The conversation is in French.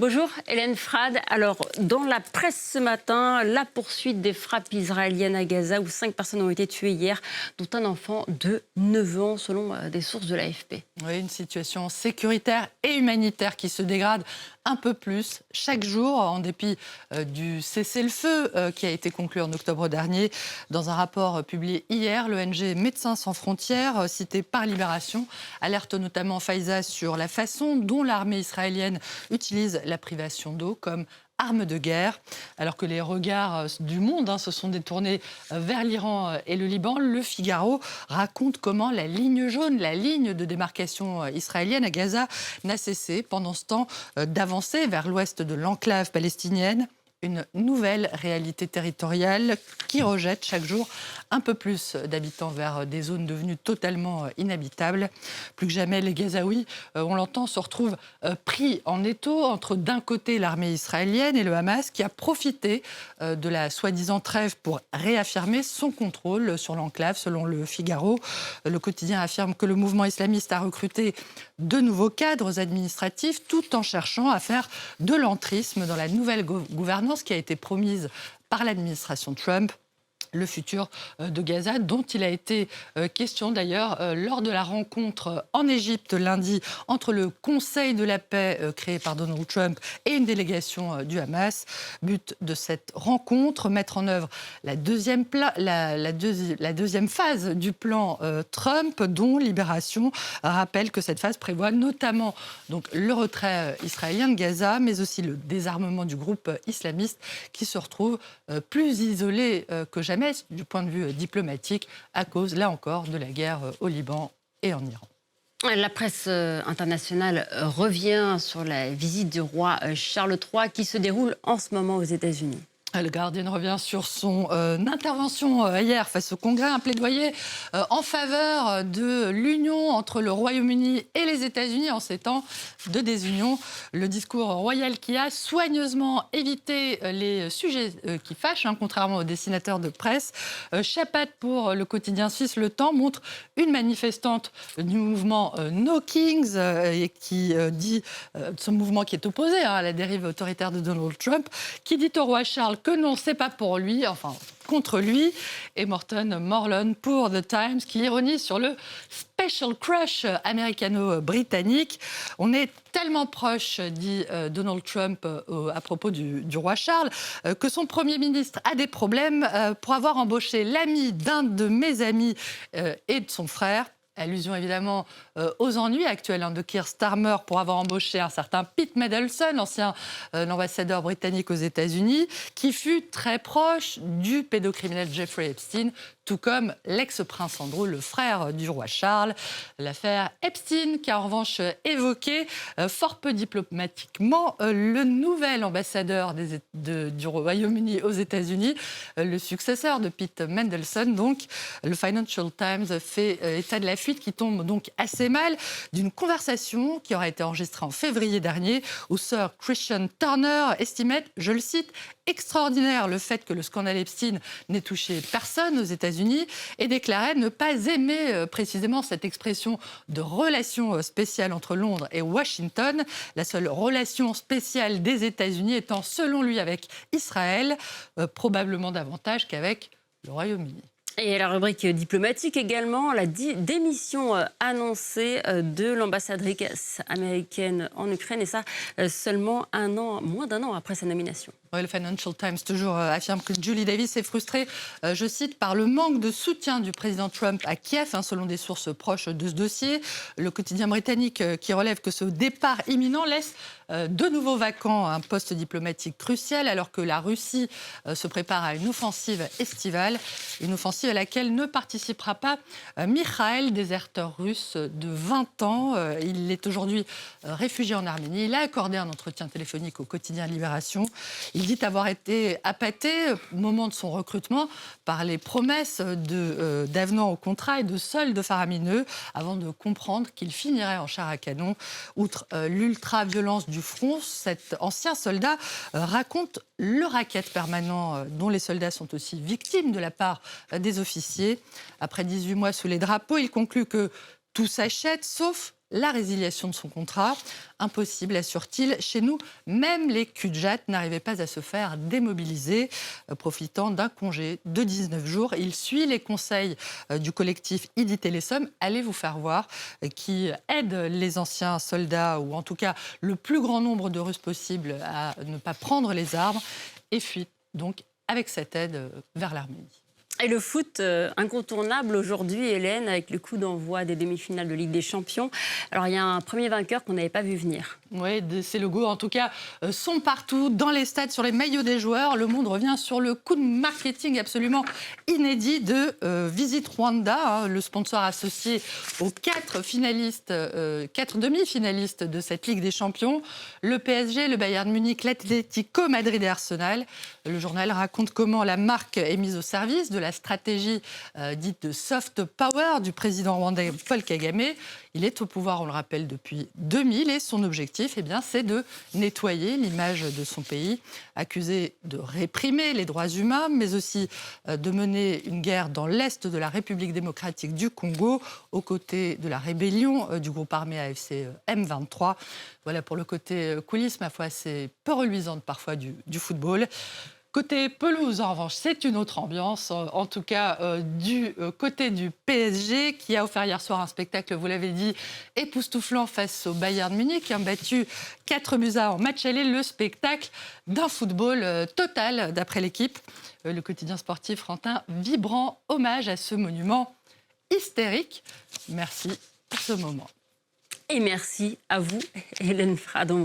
Bonjour Hélène Frade. Alors, dans la presse ce matin, la poursuite des frappes israéliennes à Gaza où 5 personnes ont été tuées hier, dont un enfant de 9 ans selon des sources de l'AFP. Oui, une situation sécuritaire et humanitaire qui se dégrade un peu plus chaque jour, en dépit du cessez-le-feu qui a été conclu en octobre dernier. Dans un rapport publié hier, l'ONG Médecins sans frontières, cité par Libération, alerte notamment Faiza sur la façon dont l'armée israélienne utilise la privation d'eau comme arme de guerre. Alors que les regards du monde se sont détournés vers l'Iran et le Liban, Le Figaro raconte comment la ligne jaune, la ligne de démarcation israélienne à Gaza, n'a cessé pendant ce temps d'avancer vers l'ouest de l'enclave palestinienne. Une nouvelle réalité territoriale qui rejette chaque jour un peu plus d'habitants vers des zones devenues totalement inhabitables. Plus que jamais, les Gazaouis, on l'entend, se retrouvent pris en étau entre d'un côté l'armée israélienne et le Hamas qui a profité de la soi-disant trêve pour réaffirmer son contrôle sur l'enclave. Selon Le Figaro, le quotidien affirme que le mouvement islamiste a recruté de nouveaux cadres administratifs tout en cherchant à faire de l'entrisme dans la nouvelle gouvernance qui a été promise par l'administration Trump. Le futur de Gaza, dont il a été question d'ailleurs lors de la rencontre en Égypte lundi entre le Conseil de la paix créé par Donald Trump et une délégation du Hamas. But de cette rencontre, mettre en œuvre la deuxième phase du plan Trump, dont Libération rappelle que cette phase prévoit notamment donc, le retrait israélien de Gaza, mais aussi le désarmement du groupe islamiste qui se retrouve plus isolé que jamais du point de vue diplomatique, à cause, là encore, de la guerre au Liban et en Iran. La presse internationale revient sur la visite du roi Charles III qui se déroule en ce moment aux États-Unis. Le Guardian revient sur son intervention hier face au Congrès, un plaidoyer en faveur de l'union entre le Royaume-Uni et les États-Unis en ces temps de désunion. Le discours royal qui a soigneusement évité les sujets qui fâchent, contrairement aux dessinateurs de presse. Chapat pour le quotidien suisse Le Temps montre une manifestante du mouvement No Kings et qui dit, ce mouvement qui est opposé à la dérive autoritaire de Donald Trump, qui dit au roi Charles que non, c'est pas pour lui, enfin contre lui. Et Morton Morlon pour The Times qui ironise sur le special crush américano-britannique. On est tellement proche, dit Donald Trump à propos du roi Charles, que son Premier ministre a des problèmes pour avoir embauché l'ami d'un de mes amis et de son frère. Allusion évidemment aux ennuis actuels de Keir Starmer pour avoir embauché un certain Pete Mendelsohn, ancien ambassadeur britannique aux États-Unis, qui fut très proche du pédocriminel Jeffrey Epstein, tout comme l'ex-prince Andrew, le frère du roi Charles. L'affaire Epstein, qui a en revanche évoqué fort peu diplomatiquement le nouvel ambassadeur du Royaume-Uni aux États-Unis, le successeur de Pete Mendelsohn. Donc, le Financial Times fait état de la fuite qui tombe donc assez mal d'une conversation qui aurait été enregistrée en février dernier où Sir Christian Turner estimait, je le cite, extraordinaire le fait que le scandale Epstein n'ait touché personne aux États-Unis et déclarait ne pas aimer précisément cette expression de relation spéciale entre Londres et Washington, la seule relation spéciale des États-Unis étant selon lui avec Israël, probablement davantage qu'avec le Royaume-Uni. Et la rubrique diplomatique également, la démission annoncée de l'ambassadrice américaine en Ukraine, et ça seulement moins d'un an après sa nomination. Oui, le Financial Times toujours affirme que Julie Davis est frustrée, je cite, par le manque de soutien du président Trump à Kiev, selon des sources proches de ce dossier. Le quotidien britannique qui relève que ce départ imminent laisse de nouveau vacant un poste diplomatique crucial, alors que la Russie se prépare à une offensive estivale, une offensive à laquelle ne participera pas Mikhail, déserteur russe de 20 ans. Il est aujourd'hui réfugié en Arménie. Il a accordé un entretien téléphonique au quotidien Libération. Il dit avoir été appâté au moment de son recrutement par les promesses d'avenant au contrat et de soldes faramineux avant de comprendre qu'il finirait en char à canon. Outre l'ultra-violence du front, cet ancien soldat raconte le racket permanent dont les soldats sont aussi victimes de la part des officiers. Après 18 mois sous les drapeaux, il conclut que tout s'achète sauf la résiliation de son contrat. Impossible, assure-t-il. Chez nous, même les cul-de-jatte n'arrivaient pas à se faire démobiliser. Profitant d'un congé de 19 jours, il suit les conseils du collectif Idi Télésom, allez vous faire voir, qui aide les anciens soldats, ou en tout cas le plus grand nombre de Russes possible, à ne pas prendre les armes et fuit donc avec cette aide vers l'Arménie. Et le foot, incontournable aujourd'hui, Hélène, avec le coup d'envoi des demi-finales de Ligue des Champions. Alors, il y a un premier vainqueur qu'on n'avait pas vu venir. Oui, ces logos, en tout cas, sont partout, dans les stades, sur les maillots des joueurs. Le Monde revient sur le coup de marketing absolument inédit de Visit Rwanda, le sponsor associé aux 4 demi-finalistes de cette Ligue des Champions. Le PSG, le Bayern Munich, l'Atlético Madrid et Arsenal. Le journal raconte comment la marque est mise au service de la stratégie dite de soft power du président rwandais Paul Kagame. Il est au pouvoir, on le rappelle, depuis 2000 et son objectif, c'est de nettoyer l'image de son pays, accusé de réprimer les droits humains, mais aussi de mener une guerre dans l'est de la République démocratique du Congo, aux côtés de la rébellion du groupe armé AFC M23. Voilà pour le côté coulisses, ma foi, assez peu reluisante parfois du football. Côté pelouse, en revanche, c'est une autre ambiance, en tout cas du côté du PSG, qui a offert hier soir un spectacle, vous l'avez dit, époustouflant face au Bayern Munich, qui a battu 4-1 en match aller, le spectacle d'un football total, d'après l'équipe. Le quotidien sportif rend un vibrant hommage à ce monument hystérique. Merci pour ce moment. Et merci à vous, Hélène Fradon.